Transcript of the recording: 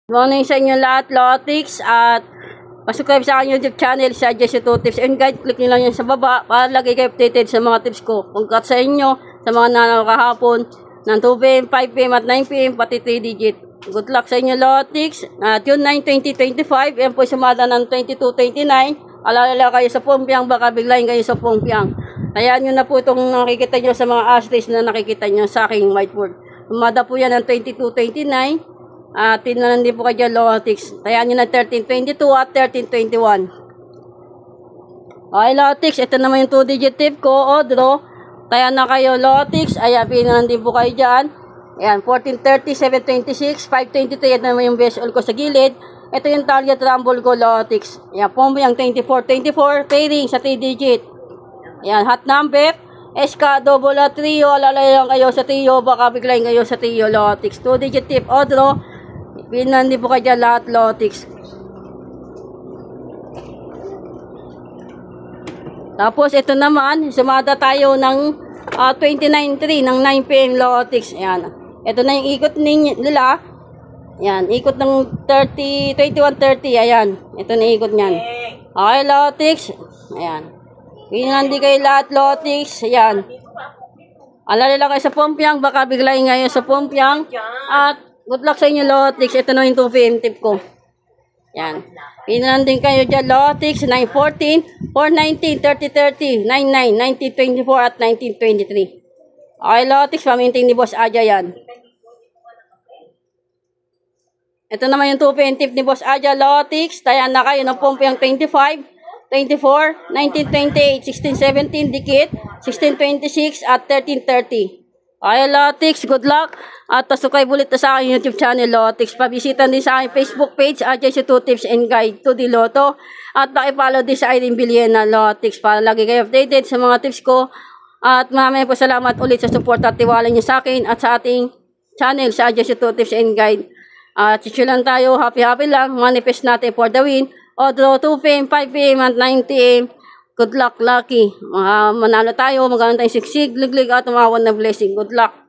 Morning sa inyo lahat, Lotix, at pasubscribe sa aking YouTube channel sa Jesse2 Tips and Guide. Click nyo lang yan sa baba para lagi kayo updated sa mga tips ko. Congrats sa inyo, sa mga nanalo kahapon ng 2 PM, 5 PM at 9 PM, pati 3 digit. Good luck sa inyo, Lotix. June 9, 2025, yan po sumada ng 22-29. Alala kayo sa Pumpiang, baka biglayin kayo sa Pumpiang. Hayaan nyo na po itong nakikita nyo sa mga ashtrays na nakikita nyo sa aking whiteboard. Sumada po yan ng 22-29. Tingnan din po kayo Lotix. Tayaan nyo na 1322 at 1321. Okay, Lotix. Ito naman yung 2-digit tip ko. O, draw. Tayaan na kayo, Lotix. Ayan, pinanan din po kayo dyan. Ayan, 1430, 726, 523. Ito naman yung best all ko sa gilid. Ito yung target rumble ko, Lotix. Ayan, pombo yung 2424. Pairing sa 3-digit. Ayan, hot number. SK, double at trio. Alalay lang kayo sa trio. Baka biglayin kayo sa trio, Lotix. 2-digit tip. O, draw. Pinandi po kayo lahat, Lotix. Tapos, ito naman, sumada tayo ng 29.3 ng 9 PM, Lotix. Ayan. Ito na yung ikot nila. Ayan, ikot ng 21.30. Ayan. Ito na ikot niyan. Okay, Lotix. Ayan. Pinandi kayo lahat, Lotix. Ayan. Alala lang kayo sa Pumpiang. Baka biglayin ngayon sa Pumpiang. At good luck sa inyo, Lotix. Ito na yung 2 PM tip ko. Yan. Pinan din kayo dyan, Lotix. 914, 419, 3030, 99, 1924 at 1923. Okay, Lotix. Paminting ni Boss Aja yan. Ito naman yung 2 PM tip ni Boss Aja, Lotix. Tayan na kayo ng Pumpiang 25, 24, 1928, 1617, dikit, 1626 at 1330. Okay, Lotix, good luck. At pasubscribe ulit sa aking YouTube channel, Lotix. Pabisitan din sa aking Facebook page, Jesse2 Tips and Guide to the Lotto. At pakipollow din sa Irene Villena, Lotix, para lagi kayo updated sa mga tips ko. At maraming po salamat ulit sa support at tiwala niyo sa akin at sa ating channel sa Jesse2 Tips and Guide. Chichu lang tayo, happy lang. Manifest natin for the win. O draw 2 PM, 5 PM at 9 PM. Good luck, lucky. Manalo tayo, magkaroon tayong siksig, liglig at umawan na blessing. Good luck.